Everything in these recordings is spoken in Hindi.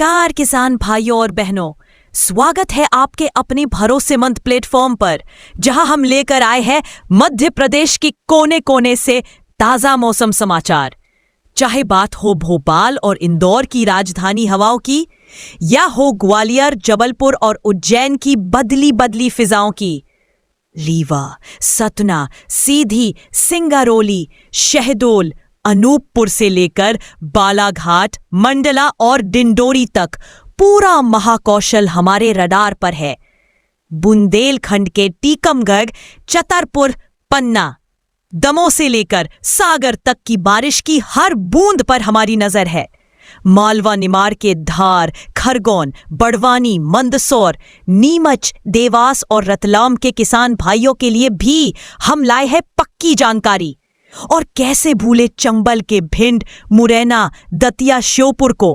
नमस्कार किसान भाइयों और बहनों, स्वागत है आपके अपने भरोसेमंद प्लेटफॉर्म पर, जहां हम लेकर आए हैं मध्य प्रदेश की कोने कोने से ताजा मौसम समाचार। चाहे बात हो भोपाल और इंदौर की राजधानी हवाओं की, या हो ग्वालियर, जबलपुर और उज्जैन की बदली बदली फिजाओं की, रीवा, सतना, सीधी, सिंगरौली, शहडोल, अनूपपुर से लेकर बालाघाट, मंडला और डिंडोरी तक पूरा महाकौशल हमारे रडार पर है। बुंदेलखंड के टीकमगढ़, छतरपुर, पन्ना, दमोह से लेकर सागर तक की बारिश की हर बूंद पर हमारी नजर है। मालवा निमाड़ के धार, खरगोन, बड़वानी, मंदसौर, नीमच, देवास और रतलाम के किसान भाइयों के लिए भी हम लाए हैं पक्की जानकारी। और कैसे भूले चंबल के भिंड, मुरैना, दतिया, श्योपुर को,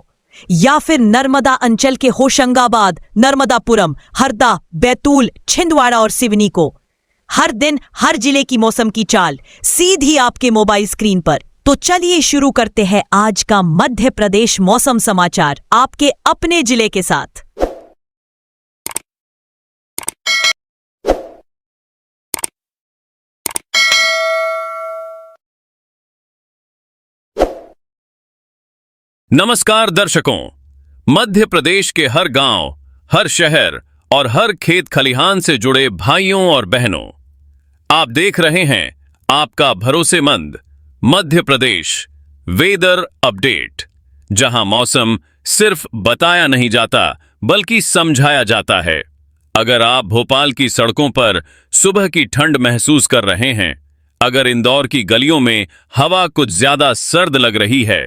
या फिर नर्मदा अंचल के होशंगाबाद, नर्मदापुरम, हरदा, बैतूल, छिंदवाड़ा और सिवनी को। हर दिन हर जिले की मौसम की चाल सीधी आपके मोबाइल स्क्रीन पर। तो चलिए शुरू करते हैं आज का मध्य प्रदेश मौसम समाचार आपके अपने जिले के साथ। नमस्कार दर्शकों, मध्य प्रदेश के हर गांव, हर शहर और हर खेत खलिहान से जुड़े भाइयों और बहनों, आप देख रहे हैं आपका भरोसेमंद मध्य प्रदेश वेदर अपडेट, जहां मौसम सिर्फ बताया नहीं जाता बल्कि समझाया जाता है। अगर आप भोपाल की सड़कों पर सुबह की ठंड महसूस कर रहे हैं, अगर इंदौर की गलियों में हवा कुछ ज्यादा सर्द लग रही है,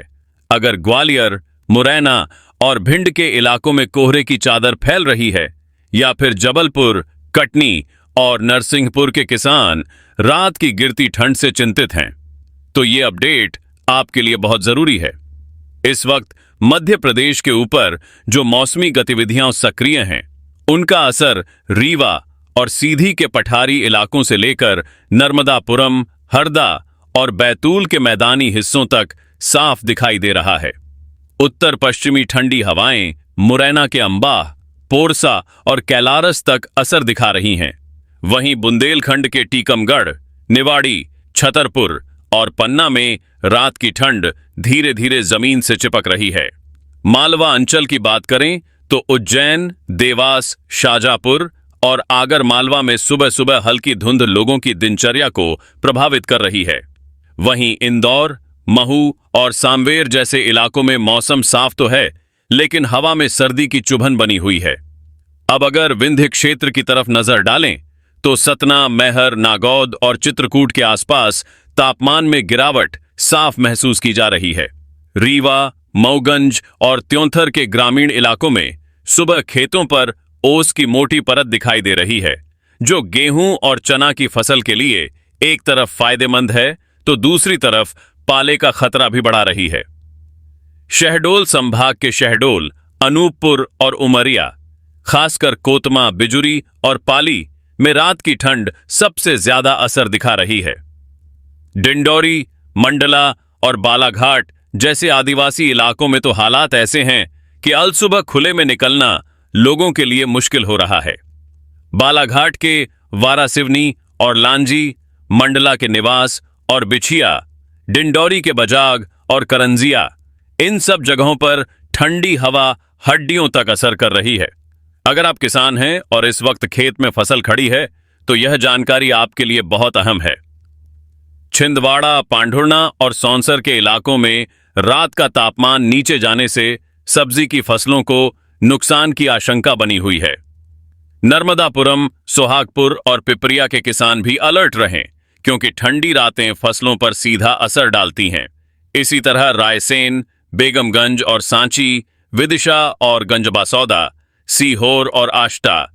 अगर ग्वालियर, मुरैना और भिंड के इलाकों में कोहरे की चादर फैल रही है, या फिर जबलपुर, कटनी और नरसिंहपुर के किसान रात की गिरती ठंड से चिंतित हैं, तो ये अपडेट आपके लिए बहुत जरूरी है। इस वक्त मध्य प्रदेश के ऊपर जो मौसमी गतिविधियां सक्रिय हैं, उनका असर रीवा और सीधी के पठारी इलाकों से लेकर नर्मदापुरम, हरदा और बैतूल के मैदानी हिस्सों तक साफ दिखाई दे रहा है। उत्तर पश्चिमी ठंडी हवाएं मुरैना के अंबाह, पोरसा और कैलारस तक असर दिखा रही हैं। वहीं बुंदेलखंड के टीकमगढ़, निवाड़ी, छतरपुर और पन्ना में रात की ठंड धीरे धीरे जमीन से चिपक रही है। मालवा अंचल की बात करें तो उज्जैन, देवास, शाजापुर और आगर मालवा में सुबह सुबह हल्की धुंध लोगों की दिनचर्या को प्रभावित कर रही है। वहीं इंदौर, महू और सांवेर जैसे इलाकों में मौसम साफ तो है, लेकिन हवा में सर्दी की चुभन बनी हुई है। अब अगर विंध्य क्षेत्र की तरफ नजर डालें तो सतना, मैहर, नागौद और चित्रकूट के आसपास तापमान में गिरावट साफ महसूस की जा रही है। रीवा, मऊगंज और त्योंथर के ग्रामीण इलाकों में सुबह खेतों पर ओस की मोटी परत दिखाई दे रही है, जो गेहूं और चना की फसल के लिए एक तरफ फायदेमंद है तो दूसरी तरफ पाले का खतरा भी बढ़ा रही है। शहडोल संभाग के शहडोल, अनूपपुर और उमरिया, खासकर कोतमा, बिजुरी और पाली में रात की ठंड सबसे ज्यादा असर दिखा रही है। डिंडोरी, मंडला और बालाघाट जैसे आदिवासी इलाकों में तो हालात ऐसे हैं कि अलसुबह खुले में निकलना लोगों के लिए मुश्किल हो रहा है। बालाघाट के वारासिवनी और लांजी, मंडला के निवास और बिछिया, डिंडोरी के बजाग और करंजिया, इन सब जगहों पर ठंडी हवा हड्डियों तक असर कर रही है। अगर आप किसान हैं और इस वक्त खेत में फसल खड़ी है, तो यह जानकारी आपके लिए बहुत अहम है। छिंदवाड़ा, पांढुर्णा और सौंसर के इलाकों में रात का तापमान नीचे जाने से सब्जी की फसलों को नुकसान की आशंका बनी हुई है। नर्मदापुरम, सोहागपुर और पिपरिया के किसान भी अलर्ट रहें, क्योंकि ठंडी रातें फसलों पर सीधा असर डालती हैं। इसी तरह रायसेन, बेगमगंज और सांची, विदिशा और गंजबासौदा, सीहोर और आष्टा,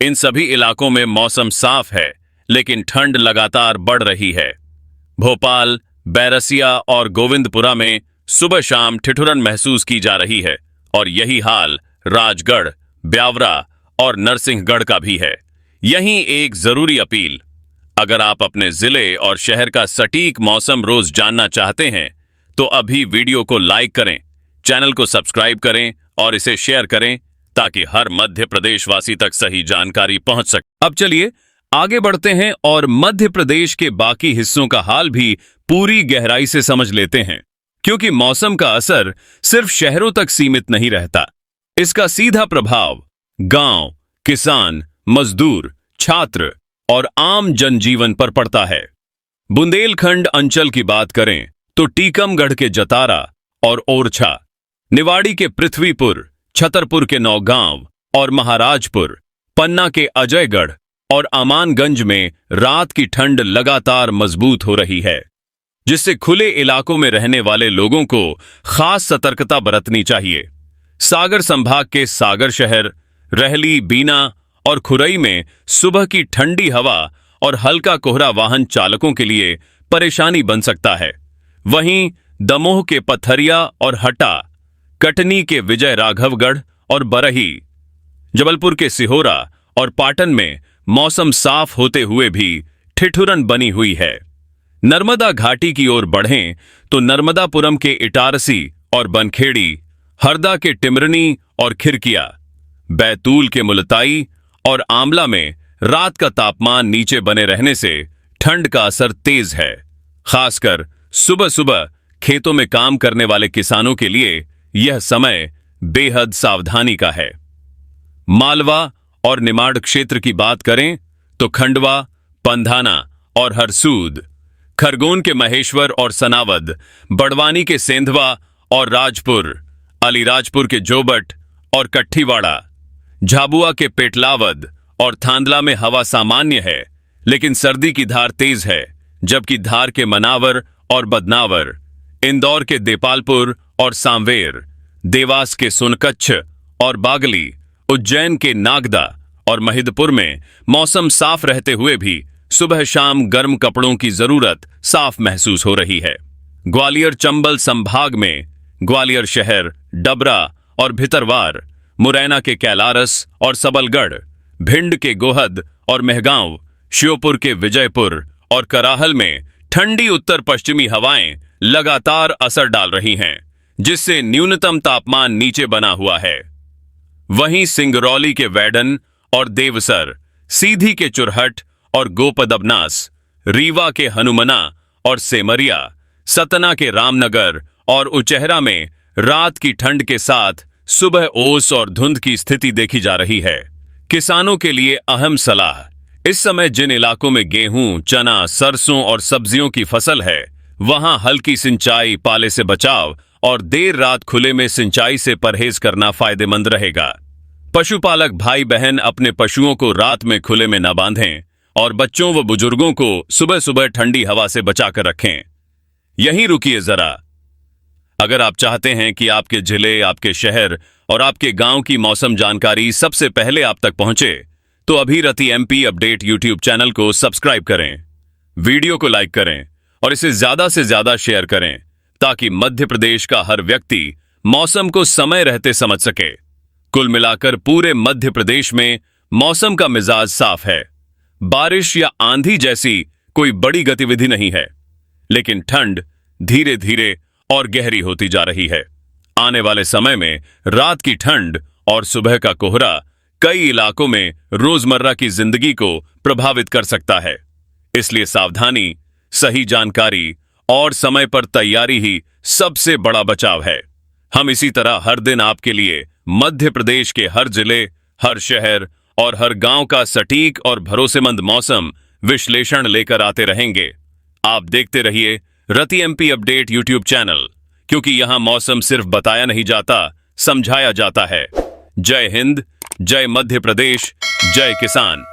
इन सभी इलाकों में मौसम साफ है, लेकिन ठंड लगातार बढ़ रही है। भोपाल, बैरसिया और गोविंदपुरा में सुबह शाम ठिठुरन महसूस की जा रही है, और यही हाल राजगढ़, ब्यावरा और नरसिंहगढ़ का भी है। यहीं एक जरूरी अपील, अगर आप अपने जिले और शहर का सटीक मौसम रोज जानना चाहते हैं, तो अभी वीडियो को लाइक करें, चैनल को सब्सक्राइब करें और इसे शेयर करें ताकि हर मध्य प्रदेश वासी तक सही जानकारी पहुंच सके। अब चलिए आगे बढ़ते हैं और मध्य प्रदेश के बाकी हिस्सों का हाल भी पूरी गहराई से समझ लेते हैं, क्योंकि मौसम का असर सिर्फ शहरों तक सीमित नहीं रहता। इसका सीधा प्रभाव गांव, किसान, मजदूर, छात्र और आम जनजीवन पर पड़ता है। बुंदेलखंड अंचल की बात करें तो टीकमगढ़ के जतारा और ओरछा, निवाड़ी के पृथ्वीपुर, छतरपुर के नौगांव और महाराजपुर, पन्ना के अजयगढ़ और अमानगंज में रात की ठंड लगातार मजबूत हो रही है, जिससे खुले इलाकों में रहने वाले लोगों को खास सतर्कता बरतनी चाहिए। सागर संभाग के सागर शहर, रहली, बीना और खुरई में सुबह की ठंडी हवा और हल्का कोहरा वाहन चालकों के लिए परेशानी बन सकता है। वहीं दमोह के पथरिया और हटा, कटनी के विजय राघवगढ़ और बरही, जबलपुर के सिहोरा और पाटन में मौसम साफ होते हुए भी ठिठुरन बनी हुई है। नर्मदा घाटी की ओर बढ़ें तो नर्मदापुरम के इटारसी और बनखेड़ी, हरदा के टिमरनी और खिरकिया, बैतूल के मुलताई और आमला में रात का तापमान नीचे बने रहने से ठंड का असर तेज है। खासकर सुबह सुबह खेतों में काम करने वाले किसानों के लिए यह समय बेहद सावधानी का है। मालवा और निमाड़ क्षेत्र की बात करें तो खंडवा, पंधाना और हरसूद, खरगोन के महेश्वर और सनावद, बड़वानी के सेंधवा और राजपुर, अलीराजपुर के जोबट और कट्ठीवाड़ा, झाबुआ के पेटलावद और थांदला में हवा सामान्य है, लेकिन सर्दी की धार तेज है, जबकि धार के मनावर और बदनावर, इंदौर के देपालपुर और सांवेर, देवास के सोनकच्छ और बागली, उज्जैन के नागदा और महिदपुर में मौसम साफ रहते हुए भी सुबह शाम गर्म कपड़ों की जरूरत साफ महसूस हो रही है। ग्वालियर चंबल संभाग में ग्वालियर शहर, डबरा और भितरवार, मुरैना के कैलारस और सबलगढ़, भिंड के गोहद और मेहगांव, श्योपुर के विजयपुर और कराहल में ठंडी उत्तर पश्चिमी हवाएं लगातार असर डाल रही हैं, जिससे न्यूनतम तापमान नीचे बना हुआ है। वहीं सिंगरौली के वैडन और देवसर, सीधी के चुरहट और गोपदबनास, रीवा के हनुमना और सेमरिया, सतना के रामनगर और उचेहरा में रात की ठंड के साथ सुबह ओस और धुंध की स्थिति देखी जा रही है। किसानों के लिए अहम सलाह, इस समय जिन इलाकों में गेहूं, चना, सरसों और सब्जियों की फसल है, वहां हल्की सिंचाई, पाले से बचाव और देर रात खुले में सिंचाई से परहेज करना फायदेमंद रहेगा। पशुपालक भाई बहन अपने पशुओं को रात में खुले में न बांधें और बच्चों व बुजुर्गों को सुबह सुबह ठंडी हवा से बचाकर रखें। यहीं रुकिए जरा। अगर आप चाहते हैं कि आपके जिले, आपके शहर और आपके गांव की मौसम जानकारी सबसे पहले आप तक पहुंचे, तो अभी रति एमपी अपडेट यूट्यूब चैनल को सब्सक्राइब करें, वीडियो को लाइक करें और इसे ज्यादा से ज्यादा शेयर करें, ताकि मध्य प्रदेश का हर व्यक्ति मौसम को समय रहते समझ सके। कुल मिलाकर पूरे मध्य प्रदेश में मौसम का मिजाज साफ है। बारिश या आंधी जैसी कोई बड़ी गतिविधि नहीं है, लेकिन ठंड धीरे धीरे और गहरी होती जा रही है। आने वाले समय में रात की ठंड और सुबह का कोहरा कई इलाकों में रोजमर्रा की जिंदगी को प्रभावित कर सकता है। इसलिए सावधानी, सही जानकारी और समय पर तैयारी ही सबसे बड़ा बचाव है। हम इसी तरह हर दिन आपके लिए मध्य प्रदेश के हर जिले, हर शहर और हर गांव का सटीक और भरोसेमंद मौसम विश्लेषण लेकर आते रहेंगे। आप देखते रहिए रति एमपी अपडेट यूट्यूब चैनल, क्योंकि यहां मौसम सिर्फ बताया नहीं जाता, समझाया जाता है। जय हिंद, जय मध्य प्रदेश, जय किसान।